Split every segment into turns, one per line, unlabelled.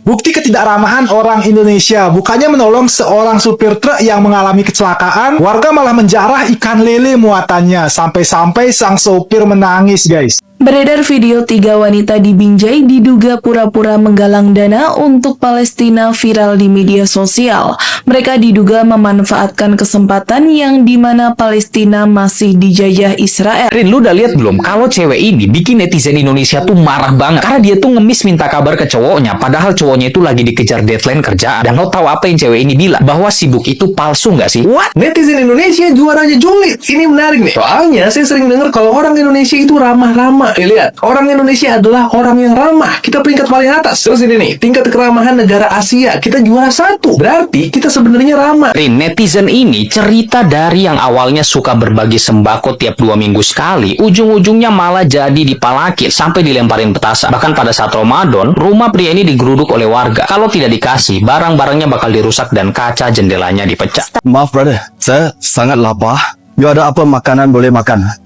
Bukti ketidakramahan orang Indonesia, bukannya menolong seorang supir truk yang mengalami kecelakaan, warga malah menjarah ikan lele muatannya, sampai-sampai sang sopir menangis, guys.
Beredar video 3 wanita di Binjai diduga pura-pura menggalang dana untuk Palestina viral di media sosial. Mereka diduga memanfaatkan kesempatan yang dimana Palestina masih dijajah Israel.
Rin, lu udah lihat belum kalau cewek ini bikin netizen Indonesia tuh marah banget karena dia tuh ngemis minta kabar ke cowoknya, padahal cowoknya itu lagi dikejar deadline kerjaan. Dan lo tahu apa yang cewek ini bilang? Bahwa sibuk itu palsu nggak sih?
What? Netizen Indonesia juaranya julid. Ini menarik nih. Soalnya saya sering dengar kalau orang Indonesia itu ramah-ramah. Lihat, orang Indonesia adalah orang yang ramah. Kita peringkat paling atas. Terus ini nih, tingkat keramahan negara Asia kita juara 1. Berarti kita sebenarnya ramah.
Rin, netizen ini cerita dari yang awalnya suka berbagi sembako tiap 2 minggu sekali, ujung-ujungnya malah jadi dipalakin sampai dilemparin petasan. Bahkan pada saat Ramadan, rumah pria ini digeruduk oleh warga. Kalau tidak dikasih, barang-barangnya bakal dirusak dan kaca jendelanya dipecah.
Maaf brother, saya sangat lapar. You ada apa makanan boleh makan?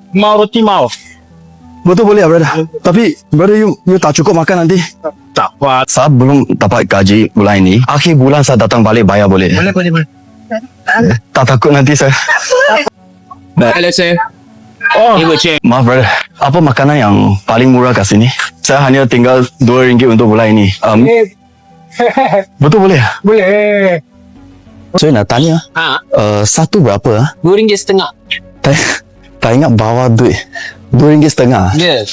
Mau roti mau?
Betul boleh ya brother. Tapi brother you tak cukup makan nanti.
Tak apa.
Saya belum dapat gaji bulan ini. Akhir bulan saya datang balik bayar boleh?
Boleh.
Tak takut nanti saya.
Hello sir. Oh, ini cek.
Maaf brother, apa makanan yang paling murah kat sini? Saya hanya tinggal RM2 untuk bulan ini. Betul boleh ya?
Boleh.
Saya nak tanya, satu berapa?
RM2.50.
Tak ingat bawa duit RM2.50.
Yes.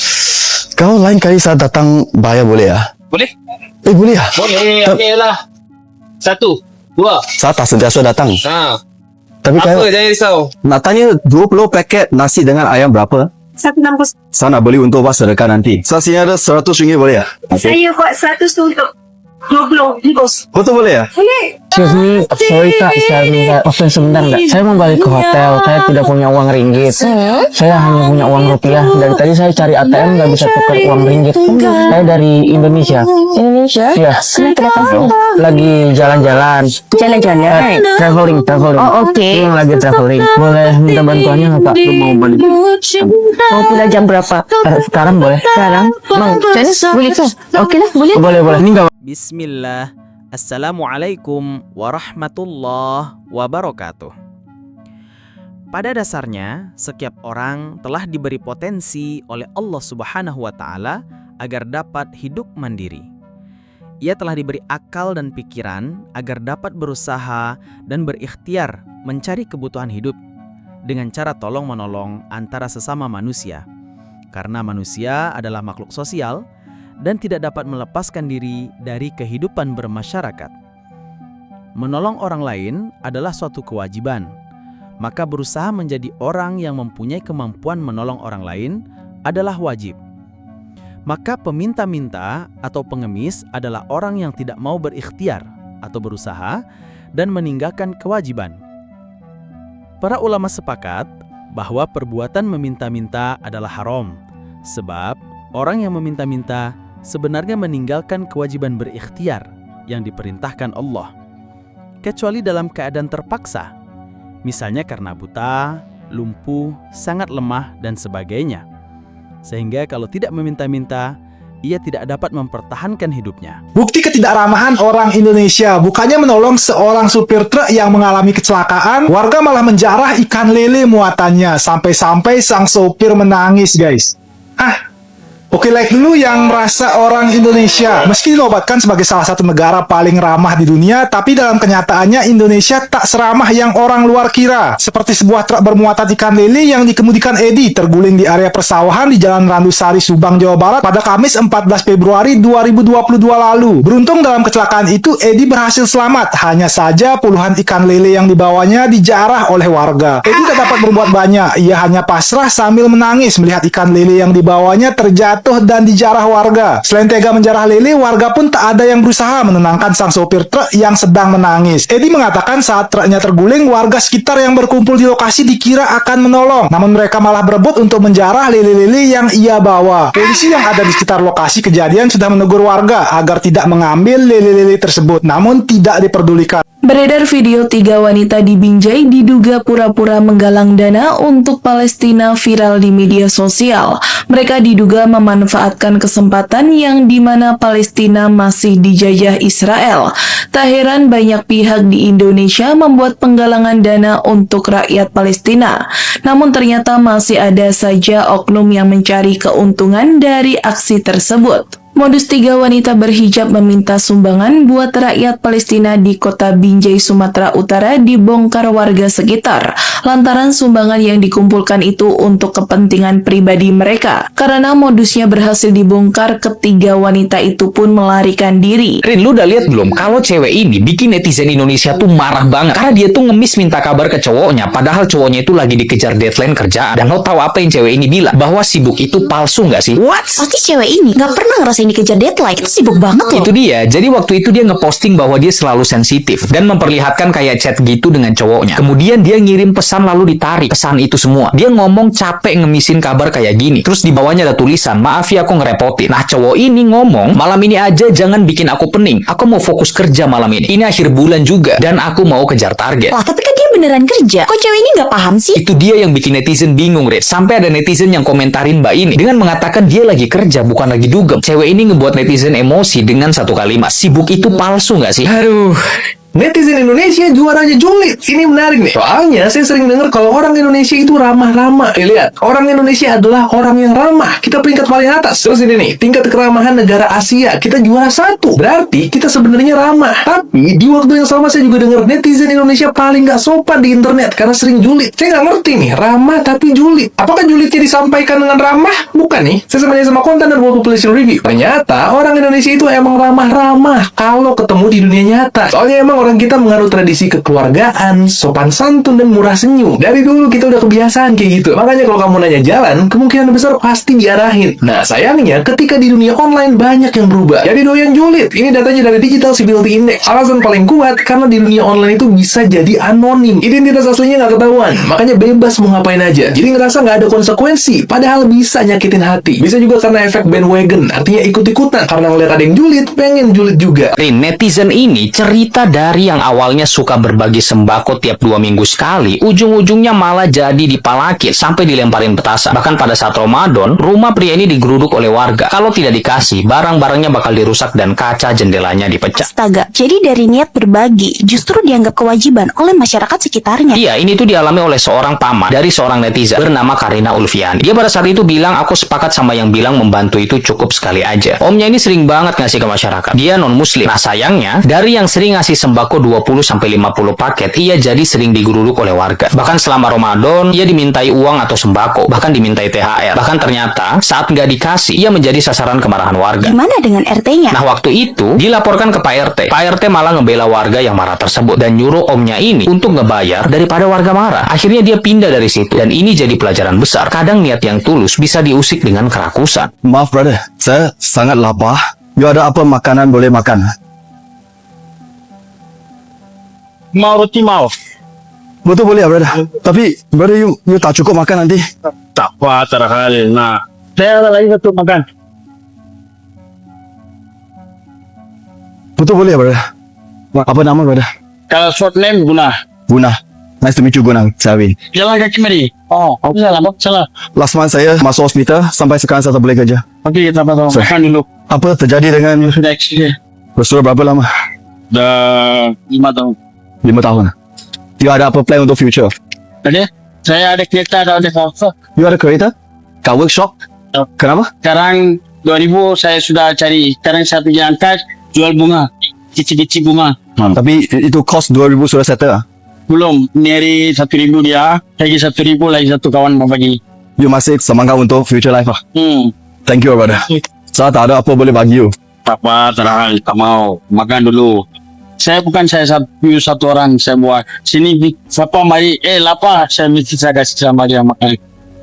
Kalau lain kali saya datang bayar boleh ya?
Boleh?
Boleh ya?
Boleh, ambil lah. 1, 2.
Saya tak sentiasa datang. Tapi
Apa,
kalau
jangan risau.
nak tanya 20 paket nasi dengan ayam berapa?
160.
Saya nak beli untuk buat sedekah nanti. Saya sini ada RM100 boleh ya?
Saya buat 100 untuk 20 bungkus.
Betul boleh ya?
Boleh.
Excuse me, sorry kak, saya minta open sebentar nggak? Saya mau balik ke hotel, saya tidak punya uang ringgit. Saya hanya punya uang rupiah. Dari tadi saya cari ATM nggak bisa tukar uang ringgit. Saya dari Indonesia.
Indonesia?
Iya. Lagi jalan-jalan.
Jalan-jalan.
Traveling.
Oh, oke.
Yang lagi traveling. Boleh minta bantuannya nggak kak? Lu mau balik?
Mau pulang jam berapa?
Sekarang boleh?
Sekarang? Mau? Jadi boleh kah? Oke lah, boleh.
Boleh. Ini nggak.
Bismillah. Assalamualaikum warahmatullahi wabarakatuh. Pada dasarnya, setiap orang telah diberi potensi oleh Allah Subhanahu wa Ta'ala agar dapat hidup mandiri. Ia telah diberi akal dan pikiran agar dapat berusaha dan berikhtiar mencari kebutuhan hidup dengan cara tolong-menolong antara sesama manusia. Karena manusia adalah makhluk sosial dan tidak dapat melepaskan diri dari kehidupan bermasyarakat. Menolong orang lain adalah suatu kewajiban, maka berusaha menjadi orang yang mempunyai kemampuan menolong orang lain adalah wajib. Maka peminta-minta atau pengemis adalah orang yang tidak mau berikhtiar atau berusaha dan meninggalkan kewajiban. Para ulama sepakat bahwa perbuatan meminta-minta adalah haram, sebab orang yang meminta-minta sebenarnya meninggalkan kewajiban berikhtiar yang diperintahkan Allah, kecuali dalam keadaan terpaksa, misalnya karena buta, lumpuh, sangat lemah, dan sebagainya. Sehingga kalau tidak meminta-minta, ia tidak dapat mempertahankan hidupnya.
Bukti ketidakramahan orang Indonesia, bukannya menolong seorang supir truk yang mengalami kecelakaan, warga malah menjarah ikan lele muatannya, sampai-sampai sang sopir menangis, guys. Oke, like dulu yang merasa orang Indonesia meski dinobatkan sebagai salah satu negara paling ramah di dunia, tapi dalam kenyataannya Indonesia tak seramah yang orang luar kira. Seperti sebuah truk bermuatan ikan lele yang dikemudikan Edi terguling di area persawahan di Jalan Randusari, Subang, Jawa Barat pada Kamis 14 Februari 2022 lalu. Beruntung dalam kecelakaan itu Edi berhasil selamat, hanya saja puluhan ikan lele yang dibawanya dijarah oleh warga. Edi tak dapat berbuat banyak, ia hanya pasrah sambil menangis melihat ikan lele yang dibawanya terjatuh dan dijarah warga. Selain tega menjarah lele, warga pun tak ada yang berusaha menenangkan sang sopir truk yang sedang menangis. Edi mengatakan saat truknya terguling, warga sekitar yang berkumpul di lokasi dikira akan menolong, namun mereka malah berebut untuk menjarah lele-lele yang ia bawa. Polisi yang ada di sekitar lokasi kejadian sudah menegur warga agar tidak mengambil lele-lele tersebut, namun tidak diperdulikan.
Beredar video 3 wanita di Binjai diduga pura-pura menggalang dana untuk Palestina viral di media sosial. Mereka diduga memanfaatkan kesempatan yang dimana Palestina masih dijajah Israel. Tak heran banyak pihak di Indonesia membuat penggalangan dana untuk rakyat Palestina. Namun ternyata masih ada saja oknum yang mencari keuntungan dari aksi tersebut. Modus 3 wanita berhijab meminta sumbangan buat rakyat Palestina di kota Binjai, Sumatera Utara dibongkar warga sekitar. Lantaran sumbangan yang dikumpulkan itu untuk kepentingan pribadi mereka. Karena modusnya berhasil dibongkar, ketiga wanita itu pun melarikan diri.
Rin, lu udah lihat belum kalau cewek ini bikin netizen Indonesia tuh marah banget karena dia tuh ngemis minta kabar ke cowoknya, padahal cowoknya itu lagi dikejar deadline kerjaan. Dan lo tahu apa yang cewek ini bilang? Bahwa sibuk itu palsu nggak sih? What?
Pasti cewek ini nggak pernah ngerasain dikejar deadline. Itu sibuk banget loh.
Itu dia. Jadi waktu itu dia ngeposting bahwa dia selalu sensitif dan memperlihatkan kayak chat gitu dengan cowoknya. Kemudian dia ngirim pesan lalu ditarik pesan itu semua. Dia ngomong capek ngemisin kabar kayak gini. Terus di bawahnya ada tulisan, maaf ya aku ngerepotin. Nah cowok ini ngomong, malam ini aja jangan bikin aku pening. Aku mau fokus kerja malam ini. Ini akhir bulan juga dan aku mau kejar target.
Wah, tapi kan dia beneran kerja. Kok cewek ini nggak paham sih?
Itu dia yang bikin netizen bingung, Red. Sampai ada netizen yang komentarin mbak ini dengan mengatakan dia lagi kerja, bukan lagi dugem. Cewek ini ngebuat netizen emosi dengan satu kalimat, sibuk itu palsu nggak sih?
Aduh, netizen Indonesia juaranya julid. Ini menarik nih. Soalnya saya sering dengar kalau orang Indonesia itu ramah-ramah. Lihat, orang Indonesia adalah orang yang ramah. Kita peringkat paling atas. Terus ini nih, tingkat keramahan negara Asia kita juara 1. Berarti kita sebenarnya ramah. Tapi di waktu yang sama saya juga dengar netizen Indonesia paling nggak sopan di internet karena sering julid. Saya nggak ngerti nih, ramah tapi julid. Apakah julidnya disampaikan dengan ramah? Bukan nih. Saya sebenarnya sama konten dan World Population Review. Ternyata orang Indonesia itu emang ramah-ramah kalau ketemu di dunia nyata. Soalnya emang orang kita menganut tradisi kekeluargaan, sopan santun, dan murah senyum. Dari dulu kita udah kebiasaan kayak gitu. Makanya kalau kamu nanya jalan, kemungkinan besar pasti diarahin. Nah, sayangnya ketika di dunia online banyak yang berubah. Jadi doyan julid. Ini datanya dari Digital Civility Index. Alasan paling kuat karena di dunia online itu bisa jadi anonim. Identitas aslinya nggak ketahuan. Makanya bebas mau ngapain aja. Jadi ngerasa nggak ada konsekuensi. Padahal bisa nyakitin hati. Bisa juga karena efek bandwagon. Artinya ikut-ikutan. Karena ngeliat ada yang julid, pengen julid juga.
Rin, netizen ini cerita dari yang awalnya suka berbagi sembako tiap 2 minggu sekali, ujung-ujungnya malah jadi dipalakin sampai dilemparin petasan. Bahkan pada saat Ramadan, rumah pria ini digeruduk oleh warga. Kalau tidak dikasih, barang-barangnya bakal dirusak dan kaca jendelanya dipecah.
Astaga, jadi dari niat berbagi justru dianggap kewajiban oleh masyarakat sekitarnya.
Iya, ini tuh dialami oleh seorang paman dari seorang netizen bernama Karina Ulfiani. Dia pada saat itu bilang, aku sepakat sama yang bilang membantu itu cukup sekali aja. Omnya ini sering banget ngasih ke masyarakat. Dia non-muslim. Nah sayangnya, dari yang sering ngasih sembako 20-50 paket, ia jadi sering digeruduk oleh warga. Bahkan selama Ramadan, ia dimintai uang atau sembako, bahkan dimintai THR. Bahkan ternyata, saat nggak dikasih, ia menjadi sasaran kemarahan warga.
Gimana dengan RT-nya?
Nah, waktu itu, dilaporkan ke Pak RT. Pak RT malah ngebela warga yang marah tersebut, dan nyuruh omnya ini untuk ngebayar daripada warga marah. Akhirnya dia pindah dari situ, dan ini jadi pelajaran besar. Kadang niat yang tulus bisa diusik dengan kerakusan.
Maaf brother, saya sangat lapar. You ada apa makanan boleh makan?
Mau roti mau?
Betul boleh ya brother. Tapi brother you tak cukup makan nanti.
Tak apa, terkali. Nah, saya ada lagi satu makan.
Betul boleh ya brother. Apa nama brother?
Kalau short name Guna.
Guna. Nice to meet you Guna. Saya.
Jalan kaki mari. Oh, salah, salah.
Last month saya masuk hospital, sampai sekarang saya tak boleh kerja.
Okey, kita apa
Sorry.
makan dulu.
Apa terjadi dengan you?
Sudah accident.
Bersuara berapa lama?
Dah 5 tahun.
5 tahun. You ada apa plan untuk future?
Tadi saya ada kereta, ada apa?
You ada kereta? Kat workshop?
Ya.
Kenapa?
Sekarang 2000 saya sudah cari. Sekarang saya pergi angkat jual bunga. Cici-cici bunga.
Tapi itu cost 2,000 sudah settle lah.
Belum. Ni hari 1,000 dia. Lagi 1,000 lagi satu kawan mau bagi.
You masih semangat untuk future life lah. Thank you brother. Saya tak ada apa boleh bagi you.
Tak apa, terang. Tak mau. Makan dulu. Saya bukan saya satu orang saya buat. Sini siapa mari lapar saya mesti saya kasih sama dia makan.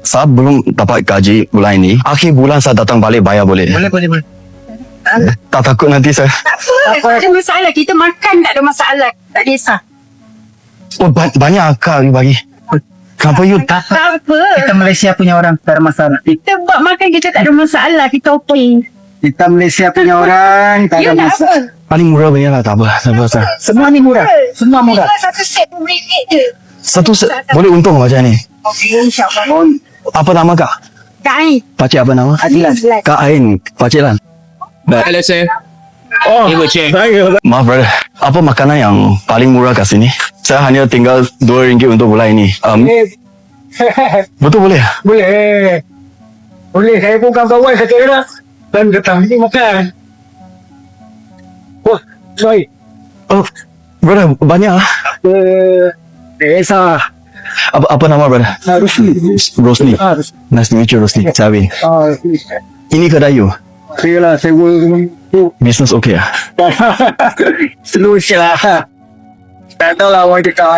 Saya belum dapat gaji bulan ini. Akhir bulan saya datang balik bayar boleh?
Boleh.
Tak takut nanti saya.
Tak ada masalah, kita makan tak ada masalah. Tak kisah.
Oh banyak akal you bagi. Kenapa you tak?
Tak apa.
Kita Malaysia punya orang tak ada masalah.
Kita buat makan kita tak ada masalah. Kita okey.
Kita Malaysia punya orang tak
You
ada
nak
masalah.
apa?
Paling murah banyak lah, tak apa.
Semua ni murah. Semua murah.
Satu set RM2 je.
Satu boleh untung macam ni.
Okey, insyaAllah.
Apa nama kak? Pakcik apa nama?
Adilan.
Kak Ain. Pakcik Lan.
Hello, sir.
Oh, maaf brother. Apa makanan yang paling murah kat sini? Saya hanya tinggal RM2 untuk bulan ini. Betul boleh?
Boleh. Boleh, saya pun kawan-kawan kata dia dah. Dan datang ni makan. Wah, sorry.
Oh, brother, banyak lah.
Esa.
Apa nama brother?
Rusli.
Rosni.
Rusli.
Nice to meet you, Rosni. Cawi. Ini kedai you.
Saya lah, saya
Business okay lah?
slow je lah. Tak tahu lah orang cakap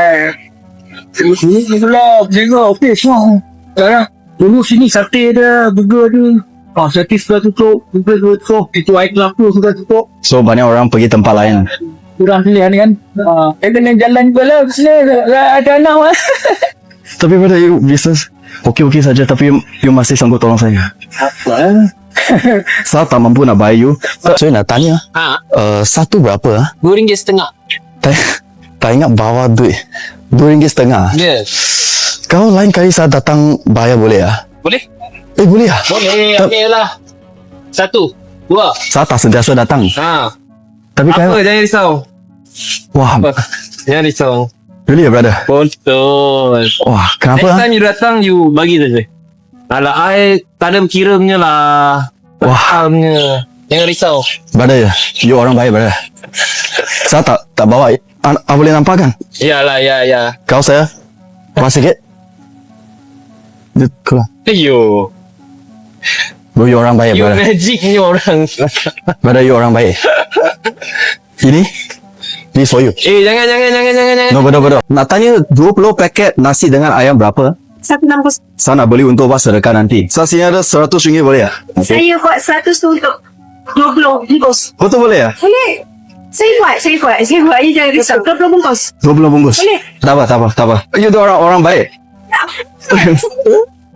sini pula berjaga okey semua. Sekarang dulu sini sate ada, burger ada. Sate sudah tutup, burger sudah tutup. Itu air kelapa sudah tutup.
So banyak orang pergi tempat lain.
Kurang pilihan kan. Saya kena jalan juga lah. Ada anak lah.
Tapi brother, you business okey-okey saja. Tapi you masih sanggup tolong saya.
Apa?
Saya tak mampu nak bayar you. Saya nak tanya. Satu berapa?
RM2.5.
Tak ingat bawa duit RM2.5.
Yes.
Kalau lain kali saya datang bayar boleh ya?
Boleh?
Boleh ya?
Boleh, okey lah. 1, 2.
Saya tak sentiasa datang. Tapi kalau
jangan risau.
wah,
Jangan risau.
really ya brother?
Betul.
Wah, kenapa?
you datang, you bagi saja. Alah, I tak ada kiranya lah.
Wah,
Jangan risau.
brother, you orang baik brother. Saya tak bawa. Boleh nampak kan?
Yalah, ya.
Kau saya apa sikit? Dia keluar.
Ayo.
Bro, you orang baik
You
brother.
magic ni orang.
Brother, you orang baik. Ini for you.
Jangan.
No, betul. Nak tanya 20 paket nasi dengan ayam berapa?
160.
Saya nak beli untuk buat sedekah nanti. Saya sini ada RM100 boleh ya?
Saya buat 100 untuk 20 bungkus.
Betul boleh ya?
Boleh. Saya buat. Saya buat. You jangan risau. 20 bungkus.
20 bungkus.
Boleh.
Tak apa. You tu orang baik.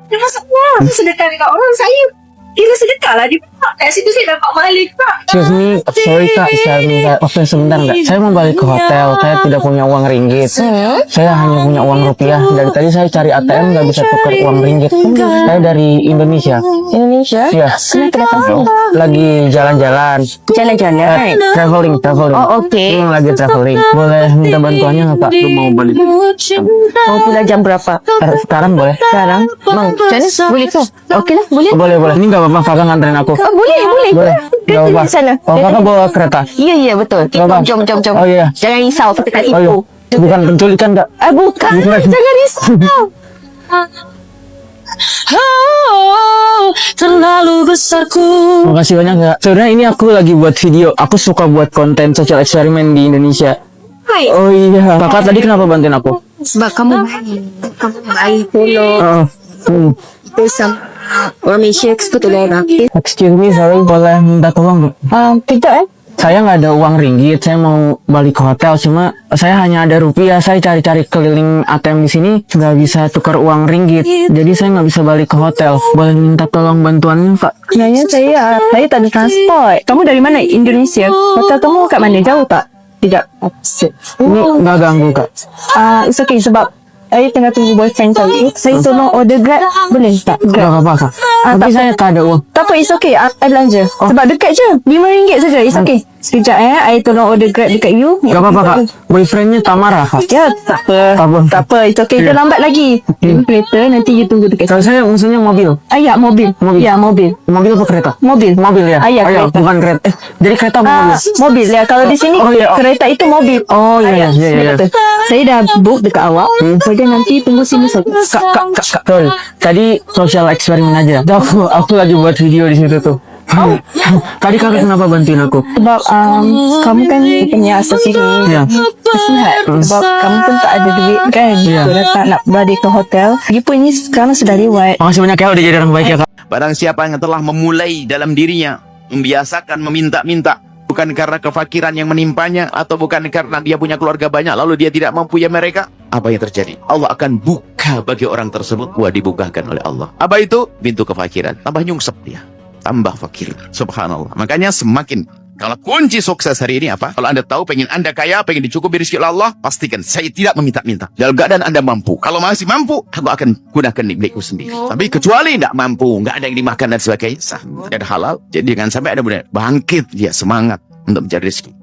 Dia masuk wah. Sedekah dekat orang saya. Kira sedekah lah dia. Kat situ saya dapat mahal juga.
Excuse me, sorry kak, saya minta waktu sebentar nggak? Saya mau balik ke hotel, saya tidak punya uang ringgit. Saya hanya punya uang rupiah. Dari tadi saya cari ATM nggak bisa tukar uang ringgit. Saya dari Indonesia.
Indonesia?
Ya,
Kenapa datang sini?
lagi jalan-jalan.
Jalan-jalan.
Traveling.
Oh, okey.
Lagi traveling. Boleh minta bantuannya nggak kak? Lu mau balik?
Mau pulang jam berapa?
Sekarang boleh?
Sekarang? Mang, macam mana? Boleh ke? Okey lah, boleh.
Boleh. Ini nggak apa-apa, kakak nganterin aku.
Oh, boleh.
Boleh.
Kereta
Nggak apa-apa.
di sana.
Oh, kakak bawa kereta?
Ya, betul.
Berapa?
Jom.
Oh iya.
Jangan risau, kita tak
Oh iya.
tipu.
Bukan penculikan kak?
Bukan.
Bukan.
Jangan risau.
Terlalu besarku.
Makasih banyak kak. Sebenarnya ini aku lagi buat video. Aku suka buat konten social eksperimen di Indonesia.
Hai.
Oh iya. Kakak tadi kenapa bantuin aku?
Sebab kamu baik. Kamu baik. Tolong. Terus orang Malaysia suka tolong orang.
Excuse me, sorry. Boleh minta tolong?
Tidak
Saya nggak ada uang ringgit. Saya mau balik ke hotel. Cuma saya hanya ada rupiah. Saya cari-cari keliling ATM di sini nggak bisa tukar uang ringgit. Jadi saya nggak bisa balik ke hotel. Boleh minta tolong bantuannya kak?
Sebenarnya saya tak ada transport. Kamu dari mana? Indonesia. Hotel kamu kat mana? Jauh tak? Tidak.
Ini nggak ganggu kak?
It's okay sebab saya tengah tunggu boyfriend saya. Saya tolong order Grab. Boleh tak?
Nggak
Grab.
apa-apa kak. Tapi saya tak ada uang.
Tak apa, it's okay. I belanja. Sebab dekat je. RM5 saja. It's okay. Sekejap I tolong order Grab dekat you.
Nggak apa-apa kak. Boyfriendnya tak marah kak?
Ya, tak apa.
Tak apa.
Tak apa, it's okay. Dia lambat lagi. Kereta nanti you tunggu dekat
Kalau saya maksudnya mobil.
Ya, mobil. Ya, mobil.
Mobil apa kereta?
Mobil.
Mobil ya?
Ya,
Oh, ya,
kereta.
bukan kereta. Jadi kereta apa mobil?
Mobil ya. Kalau di sini
Oh, ya.
kereta itu mobil.
Oh iya.
Betul. Saya dah book dekat awak. Jadi nanti tunggu sini saja.
Kak, sorry. Tadi social eksperimen aja. Aku lagi buat video di situ tuh. Tadi kakak kenapa bantuin aku?
Sebab kamu kan punya asal sini.
Ya.
Sihat. Sebab kamu pun tak ada duit kan.
Ya.
Kau tak nak balik ke hotel. Lagipun ini sekarang sudah lewat.
Makasih banyak ya udah jadi orang baik ya kak.
Barang siapa yang telah memulai dalam dirinya membiasakan meminta-minta, bukan karena kefakiran yang menimpanya atau bukan karena dia punya keluarga banyak lalu dia tidak mampu ya mereka, apa yang terjadi? Allah akan buka bagi orang tersebut. Dibukakan oleh Allah. Apa itu? Pintu kefakiran. Tambah nyungsep dia, tambah fakir. Subhanallah. Makanya semakin Kalau kunci sukses hari ini apa? Kalau Anda tahu pengen Anda kaya, pengen dicukupi rezeki oleh Allah, pastikan saya tidak meminta-minta. Dalam keadaan Anda mampu. Kalau masih mampu, aku akan gunakan milikku sendiri. Tapi kecuali tidak mampu, nggak ada yang dimakan dan sebagainya, tidak ada halal. Jadi jangan sampai ada bangkit dia semangat untuk mencari rezeki.